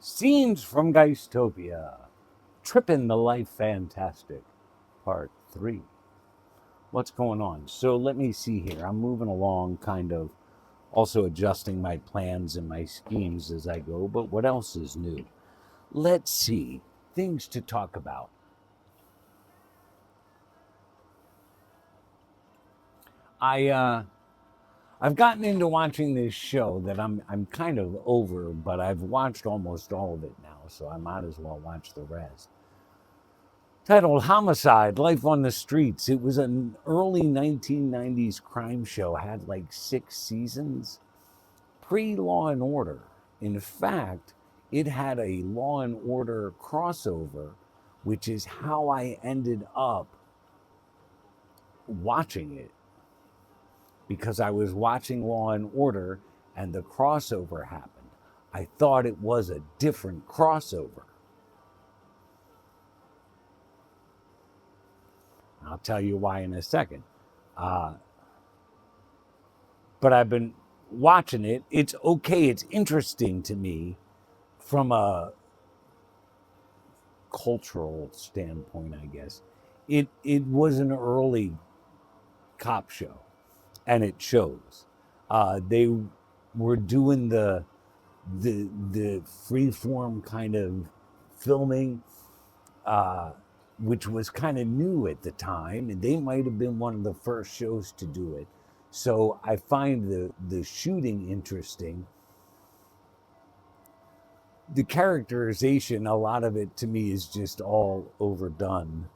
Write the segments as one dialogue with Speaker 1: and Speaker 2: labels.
Speaker 1: Scenes from Geistopia. Trippin' the Life Fantastic, Part 3. What's going on? So let me see here. I'm moving along, kind of also adjusting my plans and my schemes as I go, but what else is new? Let's see. Things to talk about. I've gotten into watching this show that I'm kind of over, but I've watched almost all of it now, so I might as well watch the rest. Titled Homicide, Life on the Streets. It was an early 1990s crime show, had like 6 seasons, pre-Law and Order. In fact, it had a Law and Order crossover, which is how I ended up watching it, because I was watching Law and Order and the crossover happened. I thought it was a different crossover. I'll tell you why in a second. But I've been watching it. It's okay. It's interesting to me from a cultural standpoint, I guess. It was an early cop show, and it shows. They were doing the free form kind of filming, which was kind of new at the time, and they might have been one of the first shows to do it. So I find the shooting interesting. The characterization, a lot of it to me is just all overdone.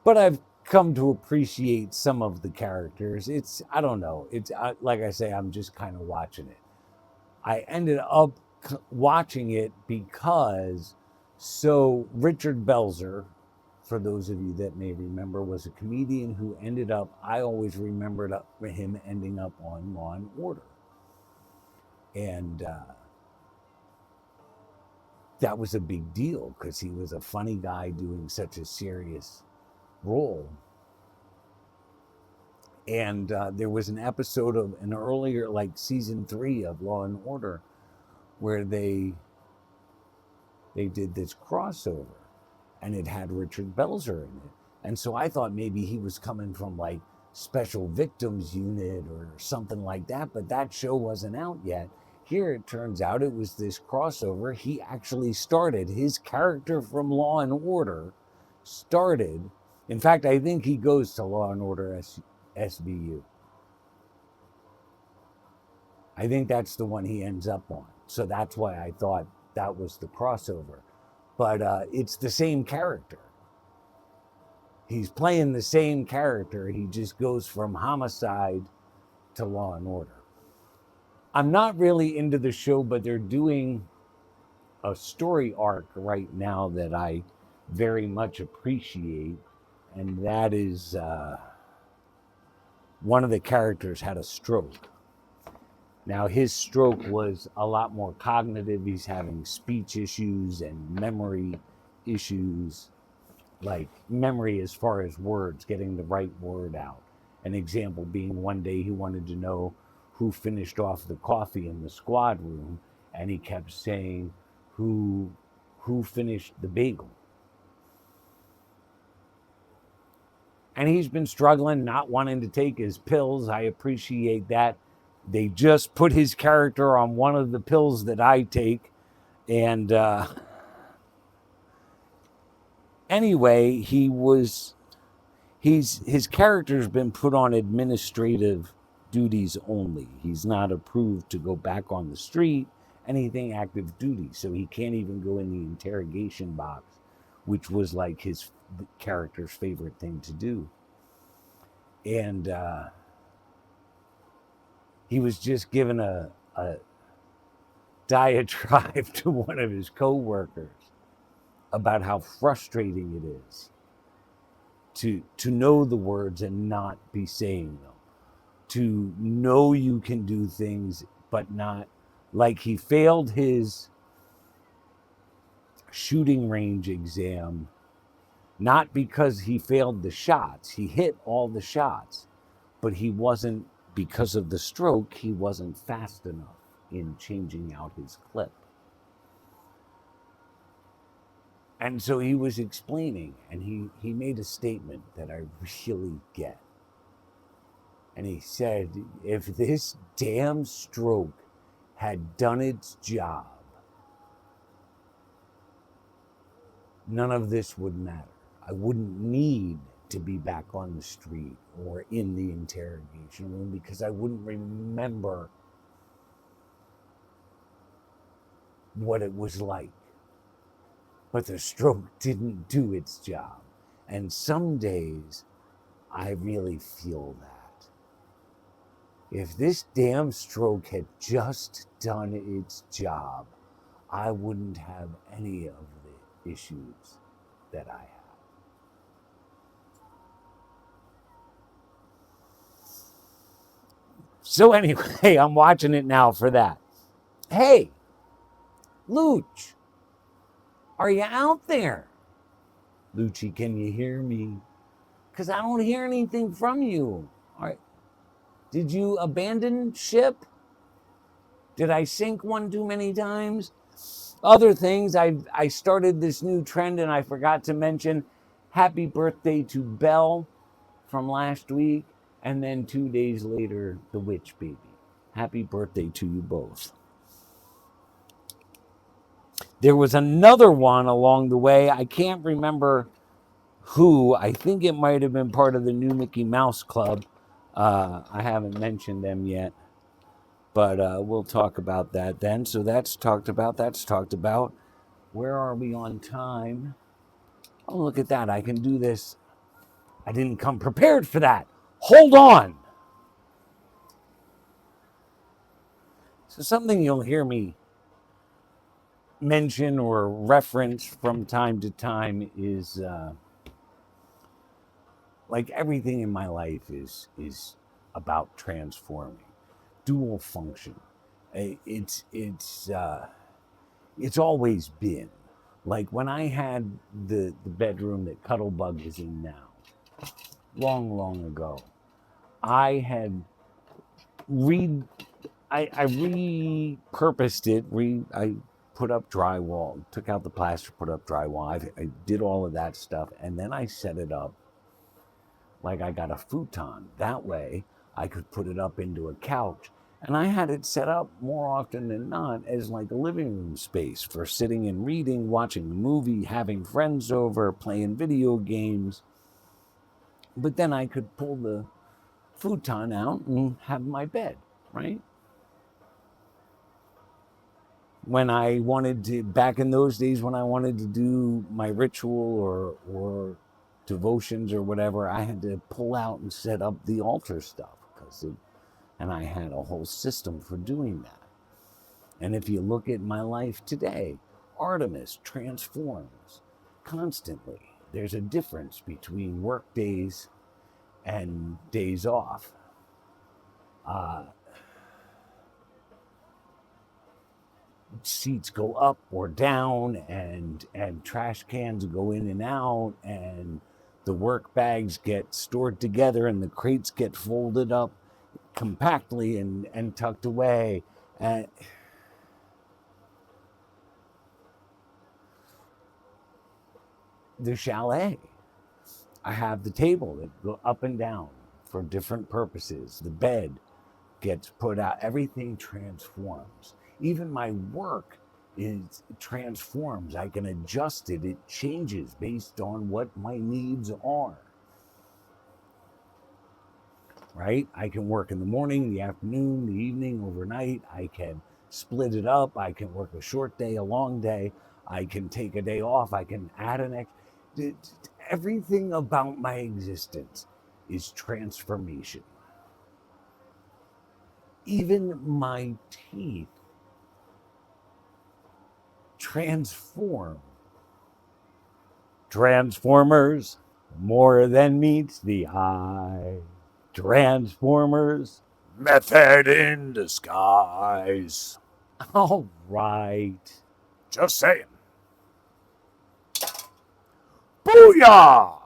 Speaker 1: But I've come to appreciate some of the characters. I don't know. Like I say, I'm just kind of watching it. I ended up watching it because Richard Belzer, for those of you that may remember, was a comedian who ended up, I always remembered him ending up on Law and Order. And that was a big deal because he was a funny guy doing such a serious role. And there was an episode of an earlier, like season 3 of Law and Order, where they did this crossover, and it had Richard Belzer in it. And so I thought maybe he was coming from like Special Victims Unit or something like that, but that show wasn't out yet. Here it turns out it was this crossover. He actually started, his character from Law and Order started. In fact, I think he goes to Law and Order SVU. I think that's the one he ends up on. So that's why I thought that was the crossover. But it's the same character. He's playing the same character. He just goes from homicide to Law and Order. I'm not really into the show, but they're doing a story arc right now that I very much appreciate. And that is one of the characters had a stroke. Now, his stroke was a lot more cognitive. He's having speech issues and memory issues, like memory as far as words, getting the right word out. An example being one day he wanted to know who finished off the coffee in the squad room, and he kept saying, who finished the bagel? And he's been struggling, not wanting to take his pills. I appreciate that. They just put his character on one of the pills that I take. And anyway, his character's been put on administrative duties only. He's not approved to go back on the street, anything active duty. So he can't even go in the interrogation box, which was like his character's favorite thing to do. And he was just given a diatribe to one of his co-workers about how frustrating it is to know the words and not be saying them, to know you can do things but not. Like, he failed his shooting range exam not because he failed the shots. He hit all the shots, but he wasn't, because of the stroke, he wasn't fast enough in changing out his clip. And so he was explaining, and he made a statement that I really get. And he said, if this damn stroke had done its job, none of this would matter. I wouldn't need to be back on the street or in the interrogation room because I wouldn't remember what it was like. But the stroke didn't do its job. And some days I really feel that. If this damn stroke had just done its job, I wouldn't have any of the issues that I have. So anyway, I'm watching it now for that. Hey, Luch, are you out there? Lucci, can you hear me? Because I don't hear anything from you. All right. Did you abandon ship? Did I sink one too many times? Other things, I started this new trend and I forgot to mention happy birthday to Belle from last week. And then 2 days later, the witch baby. Happy birthday to you both. There was another one along the way. I can't remember who. I think it might have been part of the new Mickey Mouse Club. I haven't mentioned them yet, but we'll talk about that then. So that's talked about. Where are we on time? Oh, look at that. I can do this. I didn't come prepared for that. Hold on. So something you'll hear me mention or reference from time to time is like everything in my life is about transforming, dual function. It's always been like when I had the bedroom that Cuttlebug is in now, long ago. I had I repurposed it. I put up drywall, took out the plaster, put up drywall. I did all of that stuff, and then I set it up like I got a futon. That way, I could put it up into a couch. And I had it set up more often than not as like a living room space for sitting and reading, watching a movie, having friends over, playing video games. But then I could pull the futon out and have my bed, right? When I wanted to, back in those days when I wanted to do my ritual or devotions or whatever, I had to pull out and set up the altar stuff and I had a whole system for doing that. And if you look at my life today, Artemis transforms constantly. There's a difference between work days and days off. Seats go up or down, and trash cans go in and out, and the work bags get stored together, and the crates get folded up compactly and tucked away. And the chalet, I have the table that go up and down for different purposes. The bed gets put out. Everything transforms. Even my work transforms. I can adjust it. It changes based on what my needs are. Right? I can work in the morning, the afternoon, the evening, overnight. I can split it up. I can work a short day, a long day. I can take a day off. I can add an extra. Everything about my existence is transformation. Even my teeth transform. Transformers, more than meets the eye. Transformers, method in disguise. All right. Just saying. Booyah! All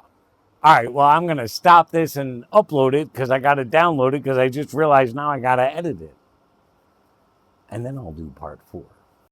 Speaker 1: right, well, I'm going to stop this and upload it because I got to download it because I just realized now I got to edit it. And then I'll do part 4.